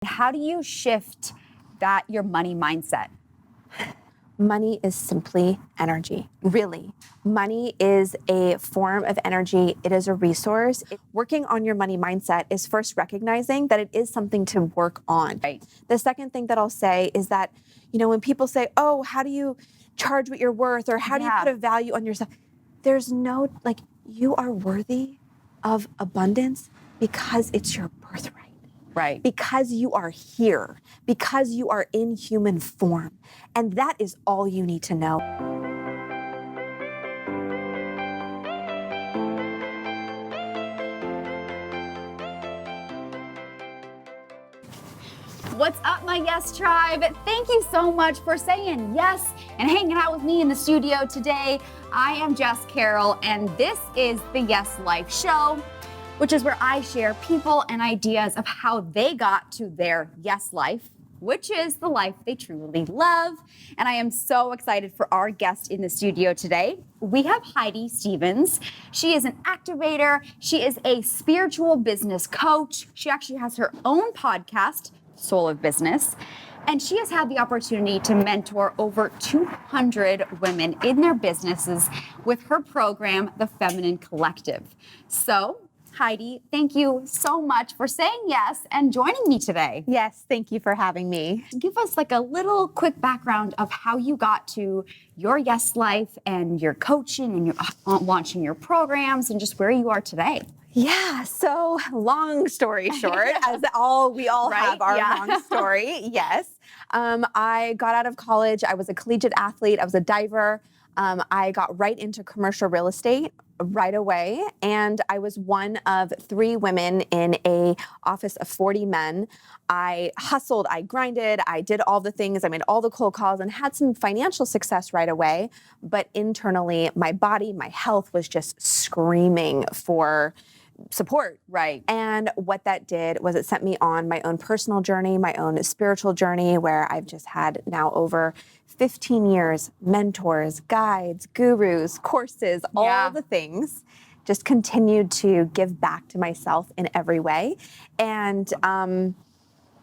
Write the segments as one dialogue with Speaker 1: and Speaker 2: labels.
Speaker 1: How do you shift your money mindset?
Speaker 2: Money is simply energy, really. Money is a form of energy. It is a resource. Working on your money mindset is first recognizing that it is something to work on.
Speaker 1: Right.
Speaker 2: The second thing that I'll say is that, when people say, oh, how do you charge what you're worth, or how do you put a value on yourself? There's no, you are worthy of abundance because it's your birthright.
Speaker 1: Right.
Speaker 2: Because you are here, because you are in human form. And that is all you need to know.
Speaker 1: What's up, my Yes Tribe? Thank you so much for saying yes and hanging out with me in the studio today. I am Carroll, and this is the Yes Life Show, which is where I share people and ideas of how they got to their yes life, which is the life they truly love. And I am so excited for our guest in the studio today. We have Heidi Stevens. She is an activator. She is a spiritual business coach. She actually has her own podcast, Soul of Business. And she has had the opportunity to mentor over 200 women in their businesses with her program, The Feminine Collective. So, Heidi, thank you so much for saying yes and joining me today.
Speaker 2: Yes, thank you for having me.
Speaker 1: Give us a little quick background of how you got to your yes life and your coaching and your launching your programs and just where you are today.
Speaker 2: Yeah, so long story short, as we all have our long story, yes. I got out of college. I was a collegiate athlete. I was a diver. I got right into commercial real estate right away, and I was one of 3 women in a office of 40 men. I hustled, I grinded, I did all the things, I made all the cold calls and had some financial success right away, but internally, my body, my health was just screaming for support.
Speaker 1: Right.
Speaker 2: And what that did was it sent me on my own personal journey, my own spiritual journey, where I've just had now over 15 years, mentors, guides, gurus, courses, all the things, just continued to give back to myself in every way. And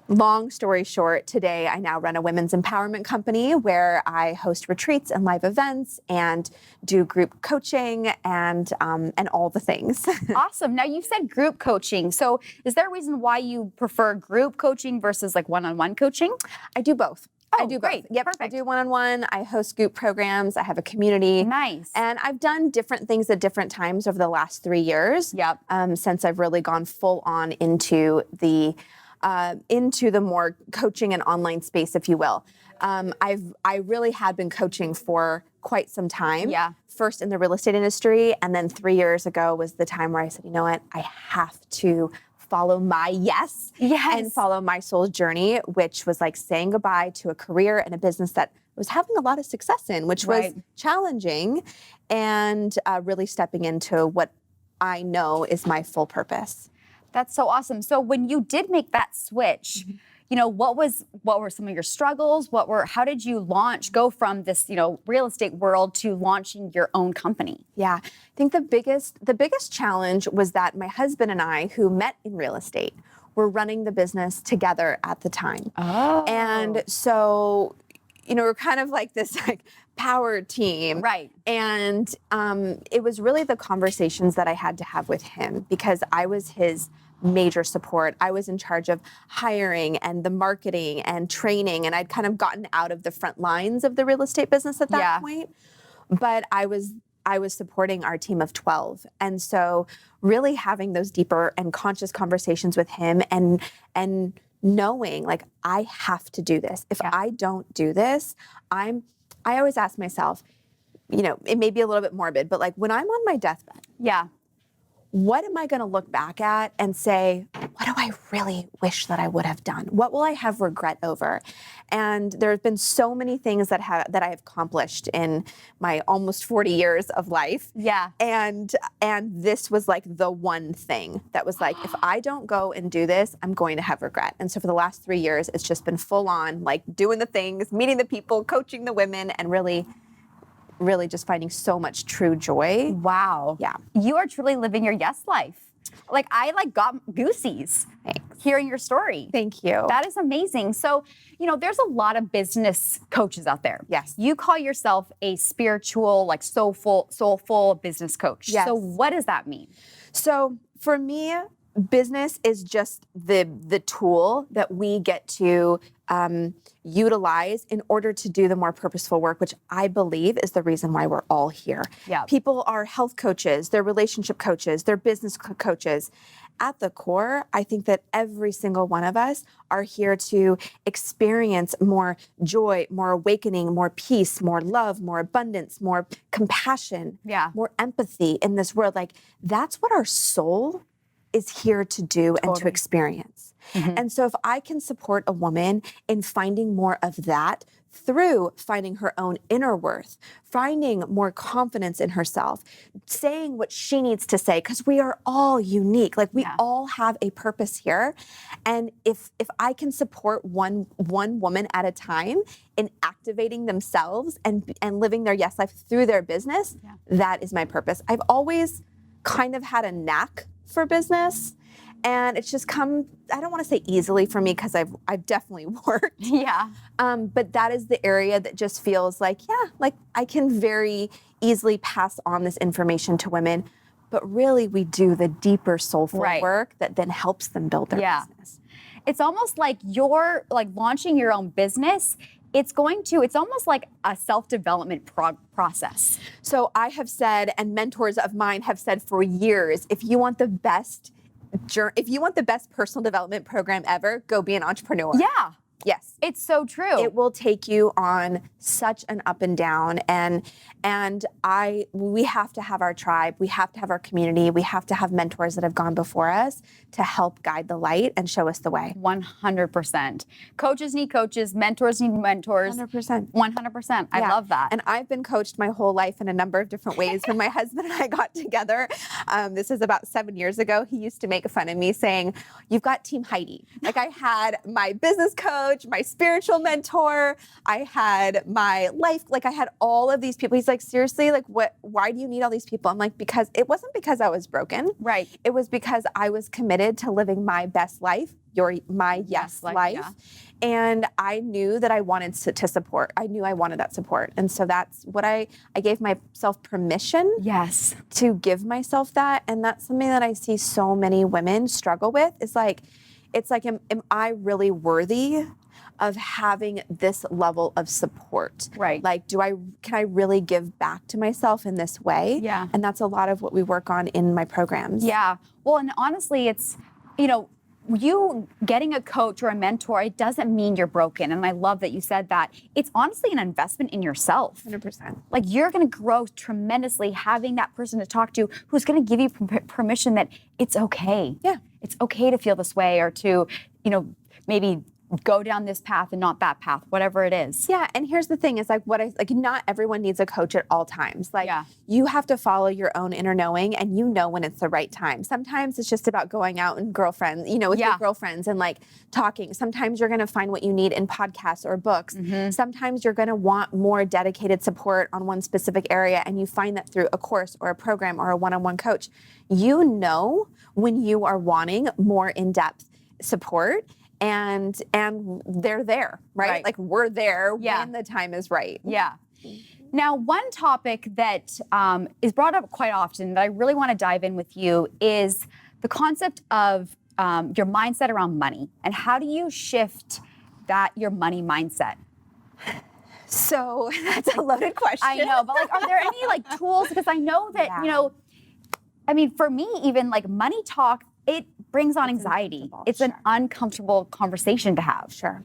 Speaker 2: long story short, today I now run a women's empowerment company where I host retreats and live events and do group coaching and all the things.
Speaker 1: Awesome. Now you said group coaching. So is there a reason why you prefer group coaching versus one-on-one coaching?
Speaker 2: I do both.
Speaker 1: Oh,
Speaker 2: I do
Speaker 1: great.
Speaker 2: both. Yep,
Speaker 1: Perfect.
Speaker 2: I do one-on-one. I host group programs. I have a community.
Speaker 1: Nice.
Speaker 2: And I've done different things at different times over the last 3 years.
Speaker 1: Yep.
Speaker 2: Since I've really gone full on into the more coaching and online space, if you will. I really had been coaching for quite some time.
Speaker 1: Yeah.
Speaker 2: First in the real estate industry, and then 3 years ago was the time where I said, you know what, I have to follow my yes and follow my soul's journey, which was like saying goodbye to a career and a business that I was having a lot of success in, which was challenging, and really stepping into what I know is my full purpose.
Speaker 1: That's so awesome. So when you did make that switch, what were some of your struggles? How did you go from this, real estate world to launching your own company?
Speaker 2: Yeah, I think the biggest challenge was that my husband and I, who met in real estate, were running the business together at the time.
Speaker 1: Oh.
Speaker 2: And so, we're kind of like this power team.
Speaker 1: Right.
Speaker 2: And it was really the conversations that I had to have with him, because I was his major support. I was in charge of hiring and the marketing and training, and I'd kind of gotten out of the front lines of the real estate business at that point. But I was supporting our team of 12. And so really having those deeper and conscious conversations with him and knowing I have to do this. If I don't do this, I always ask myself, it may be a little bit morbid, but when I'm on my deathbed, what am I going to look back at and say, what do I really wish that I would have done? What will I have regret over? And there have been so many things that I have accomplished in my almost 40 years of life.
Speaker 1: Yeah.
Speaker 2: And this was the one thing that was if I don't go and do this, I'm going to have regret. And so for the last 3 years, it's just been full on, doing the things, meeting the people, coaching the women, and really just finding so much true joy.
Speaker 1: Wow.
Speaker 2: Yeah.
Speaker 1: You are truly living your yes life. Like I got goosies hearing your story.
Speaker 2: Thank you.
Speaker 1: That is amazing. So, there's a lot of business coaches out there.
Speaker 2: Yes.
Speaker 1: You call yourself a spiritual, like soulful business coach.
Speaker 2: Yes.
Speaker 1: So what does that mean?
Speaker 2: So for me, business is just the tool that we get to utilize in order to do the more purposeful work, which I believe is the reason why we're all here.
Speaker 1: Yeah.
Speaker 2: People are health coaches, they're relationship coaches, they're business coaches. At the core, I think that every single one of us are here to experience more joy, more awakening, more peace, more love, more abundance, more compassion, more empathy in this world. Like that's what our soul is here to do and to experience. And so if I can support a woman in finding more of that through finding her own inner worth, finding more confidence in herself, saying what she needs to say, because we are all unique. Like we all have a purpose here. And if I can support one woman at a time in activating themselves and living their yes life through their business, that is my purpose. I've always kind of had a knack for business. And it's just come, I don't want to say easily for me because I've definitely worked.
Speaker 1: Yeah.
Speaker 2: But that is the area that just feels like, like I can very easily pass on this information to women. But really we do the deeper soulful work that then helps them build their business.
Speaker 1: It's almost like you're like launching your own business. It's almost like a self-development process.
Speaker 2: So I have said, and mentors of mine have said for years, if you want the best personal development program ever, go be an entrepreneur.
Speaker 1: Yeah.
Speaker 2: Yes.
Speaker 1: It's so true.
Speaker 2: It will take you on such an up and down. And we have to have our tribe. We have to have our community. We have to have mentors that have gone before us to help guide the light and show us the way.
Speaker 1: 100%. Coaches need coaches. Mentors need mentors.
Speaker 2: 100%.
Speaker 1: 100%. I love that.
Speaker 2: And I've been coached my whole life in a number of different ways. When my husband and I got together, this is about 7 years ago, he used to make fun of me saying, "You've got Team Heidi." Like I had my business coach, my spiritual mentor, I had my life, like I had all of these people. He's like, "Seriously, like why do you need all these people?" I'm like, because it wasn't because I was broken.
Speaker 1: Right.
Speaker 2: It was because I was committed to living my best life, my yes life.
Speaker 1: Yeah.
Speaker 2: And I knew that I wanted to support. I knew I wanted that support. And so that's what I gave myself permission to give myself that. And that's something that I see so many women struggle with. It's like, am I really worthy of having this level of support?
Speaker 1: Right.
Speaker 2: Like, can I really give back to myself in this way?
Speaker 1: Yeah.
Speaker 2: And that's a lot of what we work on in my programs.
Speaker 1: Yeah. Well, and honestly, it's, you getting a coach or a mentor, it doesn't mean you're broken. And I love that you said that. It's honestly an investment in yourself.
Speaker 2: 100%.
Speaker 1: Like you're going to grow tremendously having that person to talk to who's going to give you permission that it's okay.
Speaker 2: Yeah.
Speaker 1: It's okay to feel this way or to, maybe go down this path and not that path, whatever it is.
Speaker 2: Yeah, and here's the thing is not everyone needs a coach at all times. Like you have to follow your own inner knowing and you know when it's the right time. Sometimes it's just about going out and with your girlfriends and like talking. Sometimes you're going to find what you need in podcasts or books. Mm-hmm. Sometimes you're going to want more dedicated support on one specific area and you find that through a course or a program or a one-on-one coach. You know when you are wanting more in-depth support. And they're there, right? Like we're there when the time is right.
Speaker 1: Yeah. Now, one topic that is brought up quite often that I really want to dive in with you is the concept of your mindset around money. And how do you shift your money mindset?
Speaker 2: So that's a loaded question.
Speaker 1: I know, but are there any tools? Because I know that, for me, even money talk, it brings on anxiety. It's an uncomfortable conversation to have.
Speaker 2: Sure.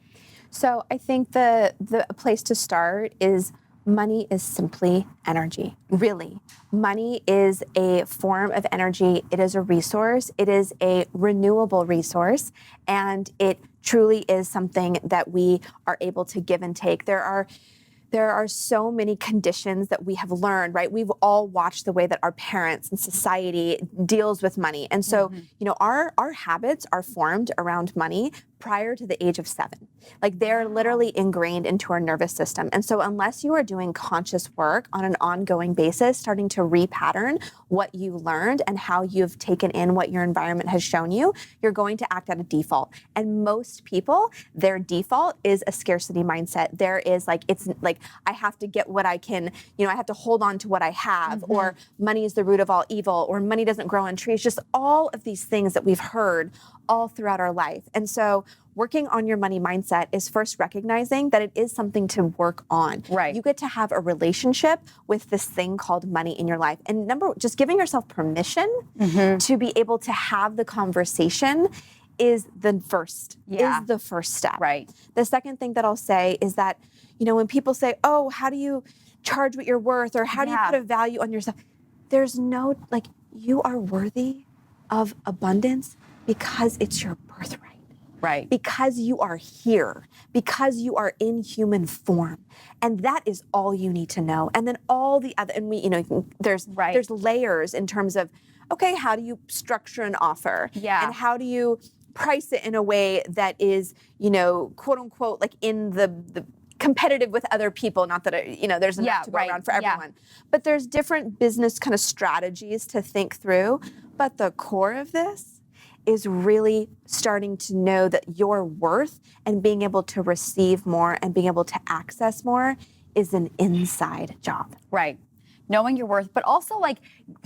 Speaker 2: So I think the place to start is money is simply energy. Really. Money is a form of energy. It is a resource. It is a renewable resource. And it truly is something that we are able to give and take. There are so many conditions that we have learned, right? We've all watched the way that our parents and society deals with money. And so, our habits are formed around money prior to the age of 7. Like they're literally ingrained into our nervous system. And so unless you are doing conscious work on an ongoing basis, starting to repattern what you learned and how you've taken in what your environment has shown you, you're going to act at a default. And most people, their default is a scarcity mindset. There is like, it's like, I have to get what I can, I have to hold on to what I have, or money is the root of all evil, or money doesn't grow on trees, just all of these things that we've heard all throughout our life. And so working on your money mindset is first recognizing that it is something to work on.
Speaker 1: Right.
Speaker 2: You get to have a relationship with this thing called money in your life. And just giving yourself permission to be able to have the conversation is the first step.
Speaker 1: Right.
Speaker 2: The second thing that I'll say is that, when people say, oh, how do you charge what you're worth, or how do you put a value on yourself? There's no, you are worthy of abundance because it's your birthright.
Speaker 1: Right.
Speaker 2: Because you are here, because you are in human form. And that is all you need to know. And then all the other, and there's layers in terms of, okay, how do you structure an offer?
Speaker 1: Yeah.
Speaker 2: And how do you price it in a way that is, quote unquote, like in the competitive with other people, not that, there's enough to go around for everyone. But there's different business kind of strategies to think through. But the core of this is really starting to know that your worth and being able to receive more and being able to access more is an inside job.
Speaker 1: Right. Knowing your worth, but also like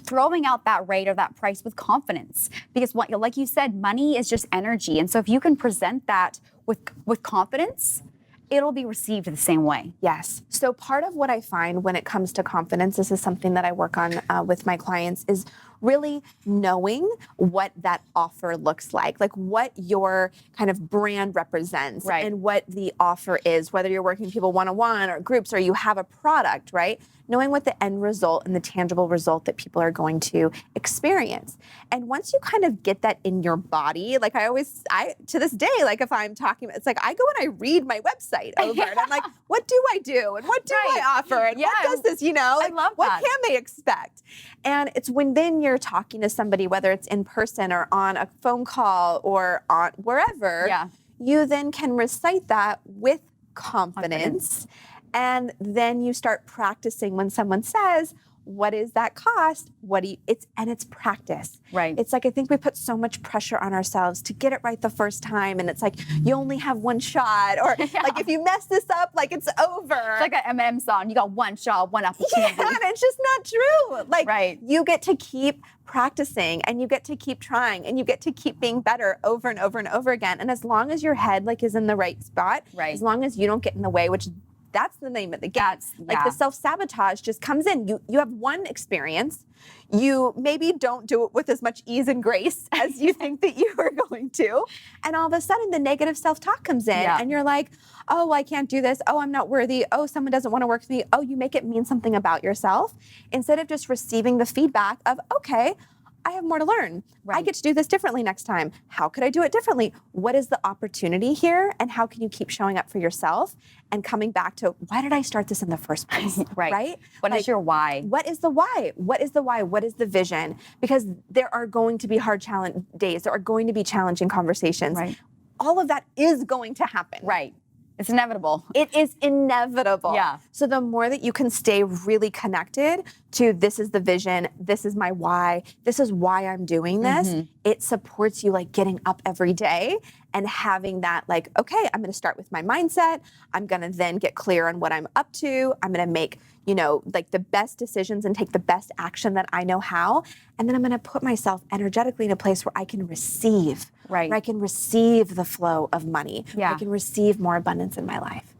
Speaker 1: throwing out that rate or that price with confidence. Because like you said, money is just energy. And so if you can present that with confidence, it'll be received the same way.
Speaker 2: Yes. So part of what I find when it comes to confidence, this is something that I work on with my clients, is really knowing what that offer looks like what your kind of brand represents, and what the offer is, whether you're working with people one-on-one or groups, or you have a product, right? Knowing what the end result and the tangible result that people are going to experience. And once you kind of get that in your body, I to this day, if I'm talking, it's like I go and I read my website over and I'm like, what do I do? And what do I offer? And what does this,
Speaker 1: I love
Speaker 2: what
Speaker 1: that.
Speaker 2: can they expect? And it's when then you're talking to somebody, whether it's in person or on a phone call or on wherever, you then can recite that with confidence. And then you start practicing when someone says, what is that cost? It's practice.
Speaker 1: Right.
Speaker 2: It's like, I think we put so much pressure on ourselves to get it right the first time. And it's like, you only have one shot, or if you mess this up, it's over.
Speaker 1: It's like an M&M song. You got one shot, one opportunity.
Speaker 2: Yeah, and it's just not true. You get to keep practicing, and you get to keep trying, and you get to keep being better over and over and over again. And as long as your head is in the right spot, as long as you don't get in the way, which that's the name of the game. The self-sabotage just comes in. You have one experience. You maybe don't do it with as much ease and grace as you think that you are going to. And all of a sudden, the negative self-talk comes in, and you're like, oh, I can't do this. Oh, I'm not worthy. Oh, someone doesn't want to work with me. Oh, you make it mean something about yourself instead of just receiving the feedback of, okay, I have more to learn. I get to do this differently next time. How could I do it differently? What is the opportunity here? And how can you keep showing up for yourself and coming back to, why did I start this in the first place? Right?
Speaker 1: What is your why?
Speaker 2: What is the why? What is the why? What is the vision? Because there are going to be hard days. There are going to be challenging conversations. All of that is going to happen.
Speaker 1: It's inevitable.
Speaker 2: It is inevitable.
Speaker 1: Yeah.
Speaker 2: So the more that you can stay really connected to, this is the vision, this is my why, this is why I'm doing this, it supports you getting up every day and having that okay, I'm going to start with my mindset. I'm going to then get clear on what I'm up to. I'm going to make, the best decisions and take the best action that I know how. And then I'm going to put myself energetically in a place where I can receive, where I can receive the flow of money, where I can receive more abundance in my life.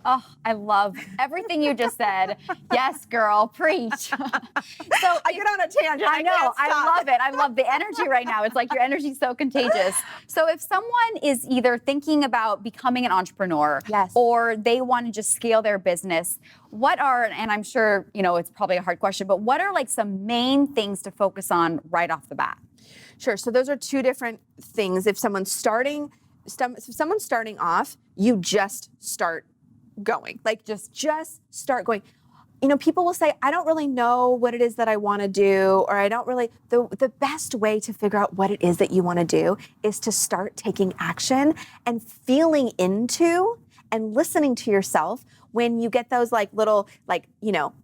Speaker 1: Oh, I love everything you just said. Yes, girl, preach. So
Speaker 2: I get on a tangent.
Speaker 1: I know. I love it. I love the energy right now. It's like your energy is so contagious. So if someone is either thinking about becoming an entrepreneur, or they want to just scale their business, what are, and I'm sure, it's probably a hard question, but what are some main things to focus on right off the bat?
Speaker 2: Sure. So those are two different things. If someone's starting off, you just start going. Just start going. people will say, I don't really know what it is that I want to do, or I don't really, the best way to figure out what it is that you want to do is to start taking action and feeling into and listening to yourself when you get those like little, like,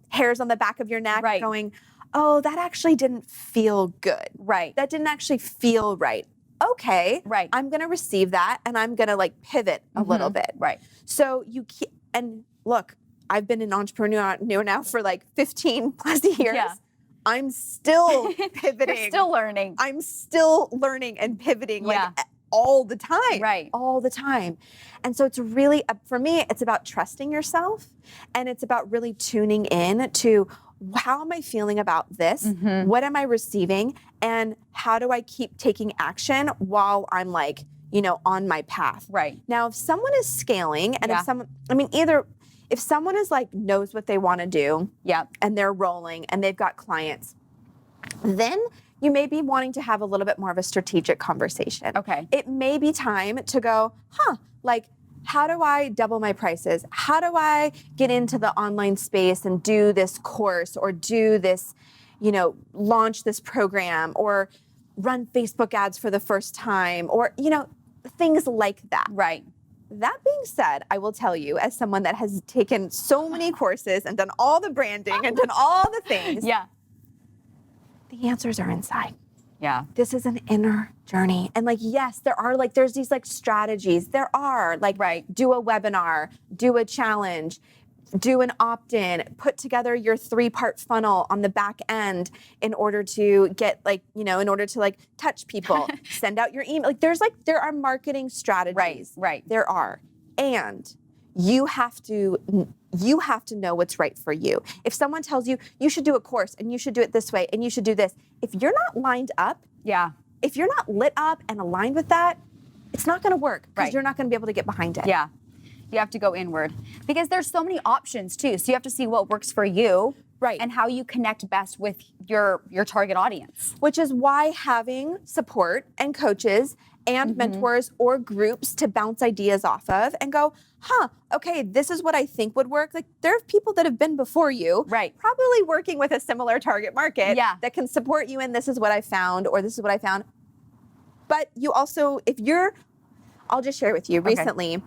Speaker 2: hairs on the back of your neck going, oh, that actually didn't feel good.
Speaker 1: Right.
Speaker 2: That didn't actually feel right. Okay.
Speaker 1: Right.
Speaker 2: I'm going to receive that and I'm going to like pivot a little bit.
Speaker 1: Right.
Speaker 2: So and look, I've been an entrepreneur now for like 15 plus years.
Speaker 1: Yeah.
Speaker 2: I'm still pivoting.
Speaker 1: You're still learning.
Speaker 2: I'm still learning and pivoting like all the time.
Speaker 1: Right.
Speaker 2: All the time. And so it's really, for me, it's about trusting yourself, and it's about really tuning in to how am I feeling about this? What am I receiving? And how do I keep taking action while I'm like, on my path?
Speaker 1: Right.
Speaker 2: Now, if someone is scaling and if someone is like knows what they want to do, and they're rolling and they've got clients, then you may be wanting to have a little bit more of a strategic conversation.
Speaker 1: Okay.
Speaker 2: It may be time to go, like, how do I double my prices? How do I get into the online space and do this course or do this, launch this program or run Facebook ads for the first time or, things like that.
Speaker 1: Right.
Speaker 2: That being said, I will tell you, as someone that has taken so many courses and done all the branding and done all the things, the answers are inside.
Speaker 1: Yeah.
Speaker 2: This is an inner journey. And like, yes, there's these like strategies. There are like, do a webinar, do a challenge, do an opt-in, put together your 3-part funnel on the back end in order to get in order to like touch people, send out your email. Like there are marketing strategies.
Speaker 1: Right.
Speaker 2: There are. And you have to know what's right for you. If someone tells you, you should do a course and you should do it this way and you should do this, if you're not lined up, if you're not lit up and aligned with that, it's not going to work because you're not going to be able to get behind it.
Speaker 1: Yeah. You have to go inward because there's so many options too. So you have to see what works for you. Right. And how you connect best with your target audience.
Speaker 2: Which is why having support and coaches and mentors or groups to bounce ideas off of and go, okay, this is what I think would work. Like there are people that have been before you, probably working with a similar target market that can support you in this is what I found or this is what I found. But you also, I'll just share with you recently,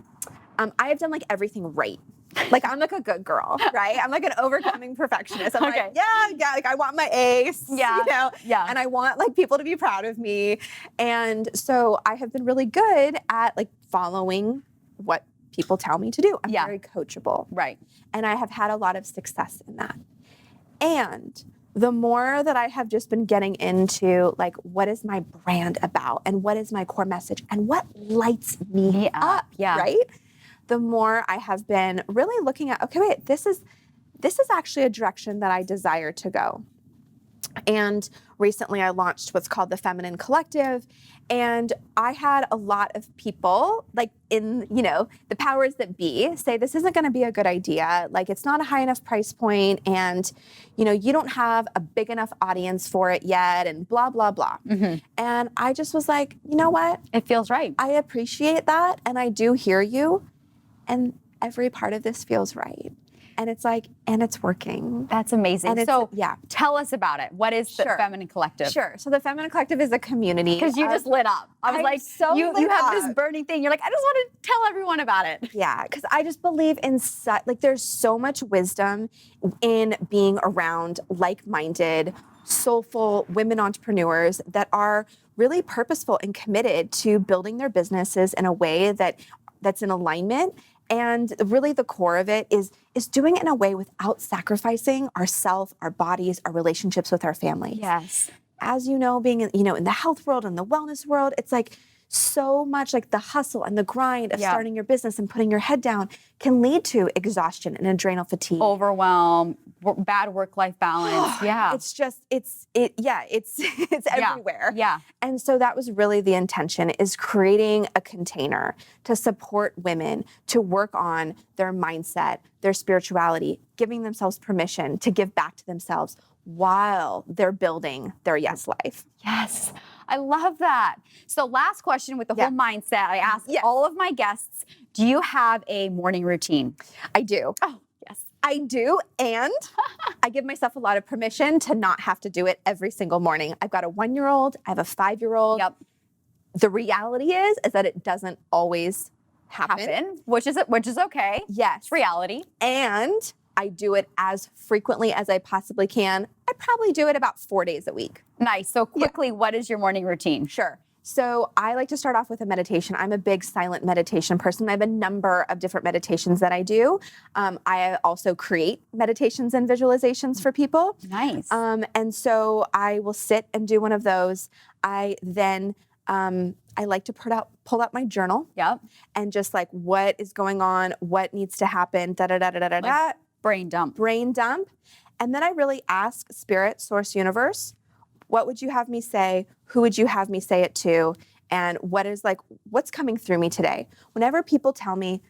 Speaker 2: I have done like everything right. Like I'm like a good girl, right? I'm like an overcoming perfectionist. I'm like, like I want my ace, and I want like people to be proud of me. And so I have been really good at like following what people tell me to do. I'm very coachable.
Speaker 1: Right.
Speaker 2: And I have had a lot of success in that. And the more that I have just been getting into like, what is my brand about and what is my core message and what lights me up, right? The more I have been really looking at, okay, wait, this is actually a direction that I desire to go. And recently I launched what's called the Feminine Collective. And I had a lot of people like in, the powers that be say, this isn't going to be a good idea. Like it's not a high enough price point and, you don't have a big enough audience for it yet and blah, blah, blah. And I just was like, you know what?
Speaker 1: It feels right.
Speaker 2: I appreciate that. And I do hear you. And every part of this feels right. And it's like, and it's working.
Speaker 1: That's amazing. And so tell us about it. What is the Feminine Collective?
Speaker 2: Sure. So the Feminine Collective is a community.
Speaker 1: Because you just lit up. I was like, so you have this burning thing. You're like, I just want to tell everyone about it.
Speaker 2: Yeah. Because I just believe in there's so much wisdom in being around like-minded, soulful women entrepreneurs that are really purposeful and committed to building their businesses in a way that's in alignment. And really the core of it is doing it in a way without sacrificing ourselves, our bodies, our relationships with our families.
Speaker 1: Yes.
Speaker 2: As you know, being in the health world and the wellness world, it's like so much like the hustle and the grind of starting your business and putting your head down can lead to exhaustion and adrenal fatigue.
Speaker 1: Overwhelm, bad work-life balance.
Speaker 2: It's everywhere.
Speaker 1: Yeah.
Speaker 2: And so that was really the intention, is creating a container to support women to work on their mindset, their spirituality, giving themselves permission to give back to themselves while they're building their yes life.
Speaker 1: Yes. I love that. So last question with the whole mindset, I ask all of my guests, do you have a morning routine?
Speaker 2: I do.
Speaker 1: Oh, yes.
Speaker 2: I do, and I give myself a lot of permission to not have to do it every single morning. I've got a 1-year-old, I have a 5-year-old.
Speaker 1: Yep.
Speaker 2: The reality is that it doesn't always happen.
Speaker 1: Which is okay.
Speaker 2: Yes.
Speaker 1: It's reality.
Speaker 2: And I do it as frequently as I possibly can. I probably do it about 4 days a week.
Speaker 1: Nice. So quickly, what is your morning routine?
Speaker 2: Sure. So I like to start off with a meditation. I'm a big silent meditation person. I have a number of different meditations that I do. I also create meditations and visualizations for people.
Speaker 1: Nice.
Speaker 2: And so I will sit and do one of those. I then I like to pull out my journal.
Speaker 1: Yep.
Speaker 2: And just like, what is going on? What needs to happen? Da da da da da da da.
Speaker 1: Brain dump.
Speaker 2: Brain dump. And then I really ask Spirit, Source, Universe, what would you have me say? Who would you have me say it to? And what's coming through me today? Whenever people tell me,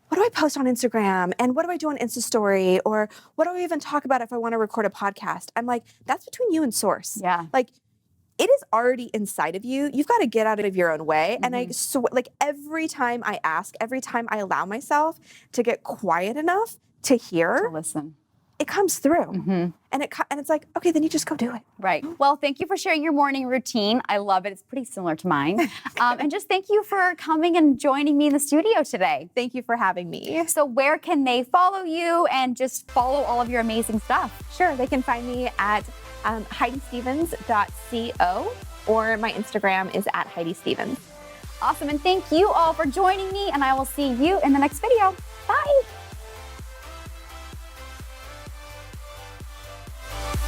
Speaker 2: what do I post on Instagram? And what do I do on Insta Story? Or what do I even talk about if I want to record a podcast? I'm like, that's between you and Source.
Speaker 1: Yeah.
Speaker 2: Like, it is already inside of you. You've got to get out of your own way. And every time I ask, every time I allow myself to get quiet enough to hear,
Speaker 1: To listen.
Speaker 2: it comes through. And it's like, okay, then you just go do it.
Speaker 1: Right. Well, thank you for sharing your morning routine. I love it. It's pretty similar to mine. And just thank you for coming and joining me in the studio today.
Speaker 2: Thank you for having me.
Speaker 1: So where can they follow you and just follow all of your amazing stuff?
Speaker 2: Sure, they can find me at HeidiStevens.co, or my Instagram is at Heidi Stevens.
Speaker 1: Awesome. And thank you all for joining me, and I will see you in the next video. Bye.